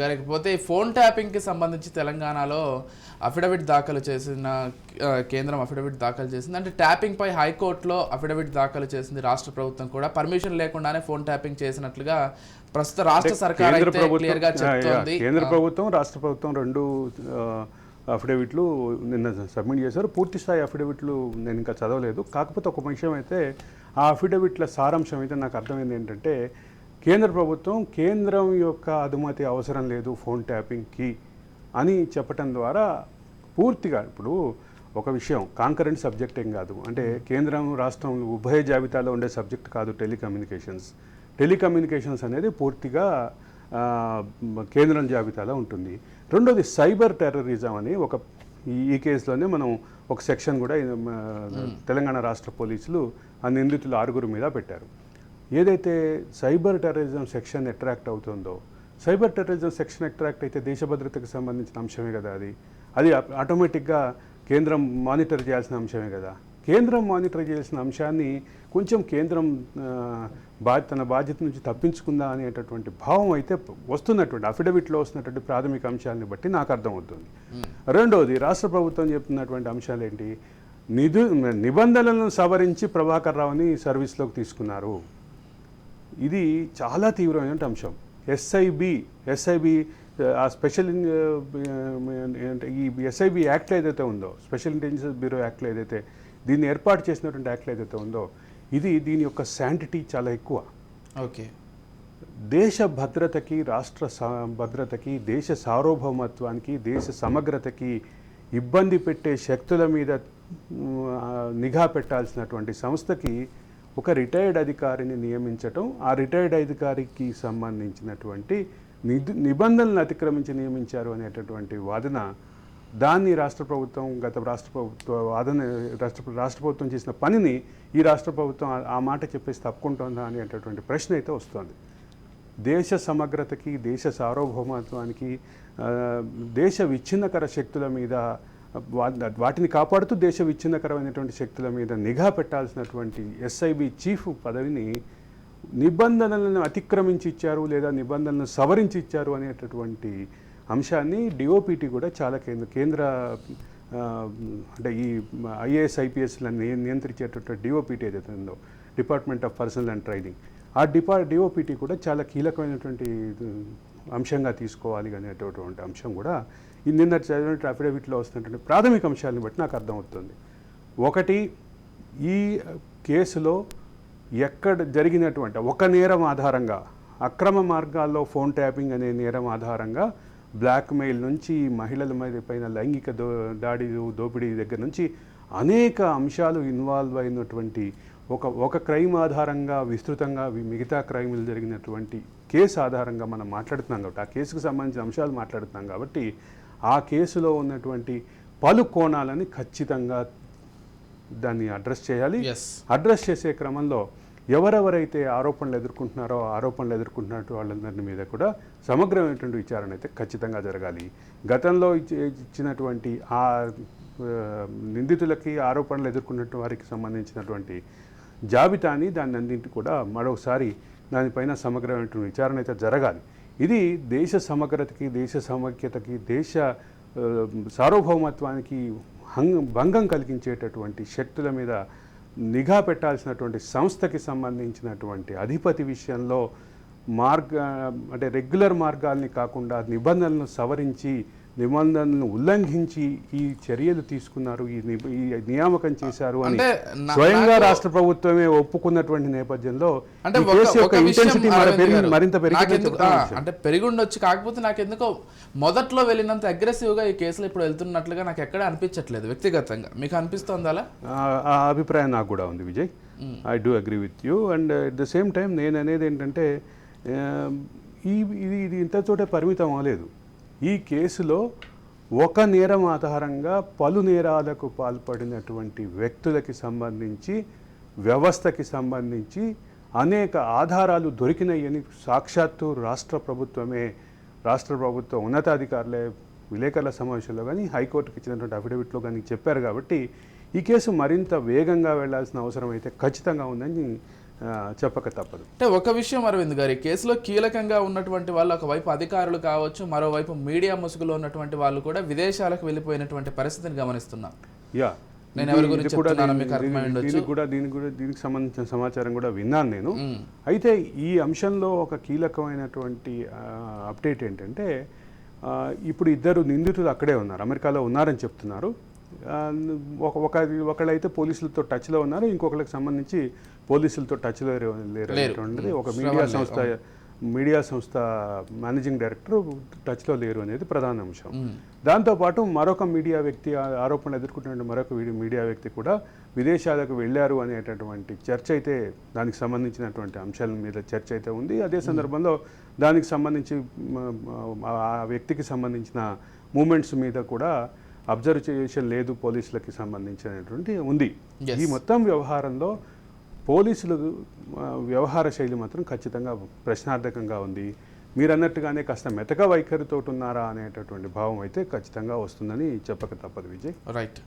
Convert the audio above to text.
లేకపోతే ఫోన్ ట్యాపింగ్కి సంబంధించి తెలంగాణలో అఫిడవిట్ దాఖలు చేసిన కేంద్రం అఫిడవిట్ దాఖలు చేసింది. అంటే ట్యాపింగ్ పై హైకోర్టులో అఫిడవిట్ దాఖలు చేసింది రాష్ట్ర ప్రభుత్వం కూడా. పర్మిషన్ లేకుండానే ఫోన్ ట్యాపింగ్ చేసినట్లుగా ప్రస్తుత రాష్ట్ర సర్కార్ అయితే క్లియర్ గా చెప్తోంది. కేంద్ర ప్రభుత్వం రాష్ట్ర ప్రభుత్వం రెండు అఫిడవిట్లు నిన్న సబ్మిట్ చేశారు. పూర్తి స్థాయి అఫిడవిట్లు నేను ఇంకా చదవలేదు. కాకపోతే ఒక విషయం అయితే ఆ అఫిడవిట్ల సారాంశం అయితే నాకు అర్థమైంది ఏంటంటే, కేంద్ర ప్రభుత్వం కేంద్రం యొక్క అనుమతి అవసరం లేదు ఫోన్ ట్యాపింగ్కి అని చెప్పటం ద్వారా పూర్తిగా, ఇప్పుడు ఒక విషయం కాంకరెంట్ సబ్జెక్ట్ ఏం కాదు, అంటే కేంద్రం రాష్ట్రం ఉభయ జాబితాలో ఉండే సబ్జెక్ట్ కాదు టెలికమ్యూనికేషన్స్ అనేది పూర్తిగా కేంద్రం జాబితాలో ఉంటుంది. రెండోది సైబర్ టెర్రరిజం అని ఈ కేసులోనే మనం ఒక సెక్షన్ కూడా తెలంగాణ రాష్ట్ర పోలీసులు ఆ నిందితులు 6 మీద పెట్టారు. ఏదైతే సైబర్ టెర్రరిజం సెక్షన్ అట్రాక్ట్ అవుతుందో, సైబర్ టెర్రరిజం సెక్షన్ అట్రాక్ట్ అయితే దేశ భద్రతకు సంబంధించిన అంశమే కదా అది ఆటోమేటిక్గా కేంద్రం మానిటర్ చేయాల్సిన అంశమే కదా. కేంద్రం మానిటర్ చేయాల్సిన అంశాన్ని కొంచెం కేంద్రం తన బాధ్యత నుంచి తప్పించుకుందా అనేటటువంటి భావం అయితే వస్తున్నటువంటి అఫిడవిట్లో వస్తున్నటువంటి ప్రాథమిక అంశాలని బట్టి నాకు అర్థమవుతుంది. రెండోది రాష్ట్ర ప్రభుత్వం చెప్తున్నటువంటి అంశాలు ఏంటి, నిబంధనలను సవరించి ప్రభాకర్ రావుని సర్వీస్లోకి తీసుకున్నారు. ఇది చాలా తీవ్రమైన అంశం. ఎస్ఐబి ఆ స్పెషల్ ఈ ఎస్ఐబి యాక్ట్ ఏదైతే ఉందో, స్పెషల్ ఇంటెలిజెన్స్ బ్యూరో యాక్ట్లో ఏదైతే దీన్ని ఏర్పాటు చేసినటువంటి యాక్ట్లో ఏదైతే ఉందో, దీని యొక్క శాంటిటీ చాలా ఎక్కువ. ఓకే, దేశ భద్రతకి, రాష్ట్ర భద్రతకి, దేశ సార్వభౌమత్వానికి, దేశ సమగ్రతకి ఇబ్బంది పెట్టే శక్తుల మీద నిఘా పెట్టాల్సినటువంటి సంస్థకి ఒక రిటైర్డ్ అధికారిని నియమించటం, ఆ రిటైర్డ్ అధికారికి సంబంధించినటువంటి నిబంధనలను అతిక్రమించి నియమించారు అనేటటువంటి వాదన, దాన్ని రాష్ట్ర ప్రభుత్వం రాష్ట్ర ప్రభుత్వం చేసిన పనిని ఈ రాష్ట్ర ప్రభుత్వం ఆ మాట చెప్పేసి తప్పుకుంటుందా అనేటటువంటి ప్రశ్న అయితే వస్తుంది. దేశ సమగ్రతకి, దేశ సార్వభౌమత్వానికి, దేశ విచ్ఛిన్నకర శక్తుల మీద, వాటిని కాపాడుతూ దేశ విచ్ఛిన్నకరమైనటువంటి శక్తుల మీద నిఘా పెట్టాల్సినటువంటి ఎస్ఐబి చీఫ్ పదవిని నిబంధనలను అతిక్రమించి ఇచ్చారు లేదా నిబంధనలను సవరించి ఇచ్చారు అనేటటువంటి అంశాన్ని డిఓపిటి కూడా చాలా కేంద్ర అంటే ఈ ఐఏఎస్ ఐపీఎస్లను నియంత్రించేటటువంటి డిఓపిటి ఏదైతే ఉందో, department of personal and training, ఆ డిఓపిటి కూడా చాలా కీలకమైనటువంటి అంశంగా తీసుకోవాలి అనేటటువంటి అంశం కూడా ఈ నిన్న చదివిన అఫిడవిట్లో వస్తున్నటువంటి ప్రాథమిక అంశాలను బట్టి నాకు అర్థమవుతుంది. ఒకటి, ఈ కేసులో ఎక్కడ జరిగినటువంటి ఒక నేరం ఆధారంగా, అక్రమ మార్గాల్లో ఫోన్ ట్యాపింగ్ అనే నేరం ఆధారంగా బ్లాక్మెయిల్ నుంచి మహిళల పైన లైంగిక దోపిడీ దగ్గర నుంచి అనేక అంశాలు ఇన్వాల్వ్ అయినటువంటి ఒక క్రైమ్ ఆధారంగా విస్తృతంగా మిగతా క్రైములు జరిగినటువంటి కేసు ఆధారంగా మనం మాట్లాడుతున్నాం కాబట్టి, ఆ కేసుకు సంబంధించిన అంశాలు మాట్లాడుతున్నాం కాబట్టి, ఆ కేసులో ఉన్నటువంటి పలు కోణాలని ఖచ్చితంగా దాన్ని అడ్రస్ చేయాలి. అడ్రస్ చేసే క్రమంలో ఎవరెవరైతే ఆరోపణలు ఎదుర్కొంటున్న వాళ్ళందరి మీద కూడా సమగ్రమైనటువంటి విచారణ అయితే ఖచ్చితంగా జరగాలి. గతంలో ఇచ్చినటువంటి ఆ నిందితులకి, ఆరోపణలు ఎదుర్కొన్నటువంటి వారికి సంబంధించినటువంటి జాబితాని, దాన్ని అన్నింటి కూడా మరోసారి దానిపైన సమగ్రమైనటువంటి విచారణ అయితే జరగాలి. ఇది దేశ సమగ్రతకి, దేశ సమైక్యతకి, దేశ సార్వభౌమత్వానికి భంగం కలిగించేటటువంటి శక్తుల మీద నిఘా పెట్టాల్సినటువంటి సంస్థకి సంబంధించినటువంటి అధిపతి విషయంలో అంటే రెగ్యులర్ మార్గాల్ని కాకుండా నిబంధనలను సవరించి, నిబంధనలను ఉల్లంఘించి ఈ చర్యలు తీసుకున్నారు, ఈ నియామకం చేశారు అని స్వయంగా రాష్ట్ర ప్రభుత్వమే ఒప్పుకున్నటువంటి నేపథ్యంలో మరింత పెరిగి ఉండొచ్చు. కాకపోతే నాకు ఎందుకో మొదట్లో వెళ్ళినంత అగ్రెసివ్గా ఈ కేసులో ఇప్పుడు వెళ్తున్నట్లుగా నాకు ఎక్కడ అనిపించట్లేదు వ్యక్తిగతంగా. మీకు అనిపిస్తుంది అలా? ఆ అభిప్రాయం నాకు కూడా ఉంది Vijay. I do agree with you. And at the same time నేను అనేది ఏంటంటే, ఇది ఇంతతోటే పరిమితం అవ్వలేదు. ఈ కేసులో ఒక నేరం ఆధారంగా పలు నేరాలకు పాల్పడినటువంటి వ్యక్తులకి సంబంధించి, వ్యవస్థకి సంబంధించి అనేక ఆధారాలు దొరికినాయని సాక్షాత్తు రాష్ట్ర ప్రభుత్వ ఉన్నతాధికారులే విలేకరుల సమావేశంలో కానీ, హైకోర్టుకి ఇచ్చినటువంటి అఫిడవిట్లో కానీ చెప్పారు. కాబట్టి ఈ కేసు మరింత వేగంగా వెళ్లాల్సిన అవసరం అయితే ఖచ్చితంగా ఉందని చెప్పక తప్పదు. అంటే ఒక విషయం అరవింద్ గారి కేసులో కీలకంగా ఉన్నటువంటి వాళ్ళు ఒకవైపు అధికారులు కావచ్చు, మరోవైపు మీడియా ముసుగులో ఉన్నటువంటి వాళ్ళు కూడా విదేశాలకు వెళ్ళిపోయినటువంటి పరిస్థితిని గమనిస్తున్నాం. యా, నేను ఎవరి గురించి చెప్తున్నానో మీకు అర్థమై ఉండొచ్చు. దీనికి సంబంధించిన సమాచారం కూడా విన్నాను నేను. అయితే ఈ అంశంలో ఒక కీలకమైనటువంటి అప్డేట్ ఏంటంటే ఇప్పుడు ఇద్దరు నిందితులు అక్కడే ఉన్నారు, అమెరికాలో ఉన్నారని చెప్తున్నారు. ఒకళ్ళైతే పోలీసులతో టచ్లో ఉన్నారు, ఇంకొకరికి సంబంధించి పోలీసులతో టచ్లో లేరు అనేటువంటిది ఒక మీడియా సంస్థ మేనేజింగ్ డైరెక్టర్ టచ్లో లేరు అనేది ప్రధాన అంశం. దాంతోపాటు మరొక మీడియా వ్యక్తి, ఆరోపణలు ఎదుర్కొంటున్న మరొక మీడియా వ్యక్తి కూడా విదేశాలకు వెళ్ళారు అనేటటువంటి చర్చ అయితే, దానికి సంబంధించినటువంటి అంశాల మీద చర్చ అయితే ఉంది. అదే సందర్భంలో దానికి సంబంధించి ఆ వ్యక్తికి సంబంధించిన మూమెంట్స్ మీద కూడా అబ్జర్వేషన్ లేదు పోలీసులకి సంబంధించినటువంటి ఉంది. ఈ మొత్తం వ్యవహారంలో పోలీసులు వ్యవహార శైలి మాత్రం ఖచ్చితంగా ప్రశ్నార్థకంగా ఉంది. మీరు అన్నట్టుగానే కాస్త మెతక వైఖరితో ఉన్నారా అనేటటువంటి భావం అయితే ఖచ్చితంగా వస్తుందని చెప్పక తప్పదు విజయ్. రైట్.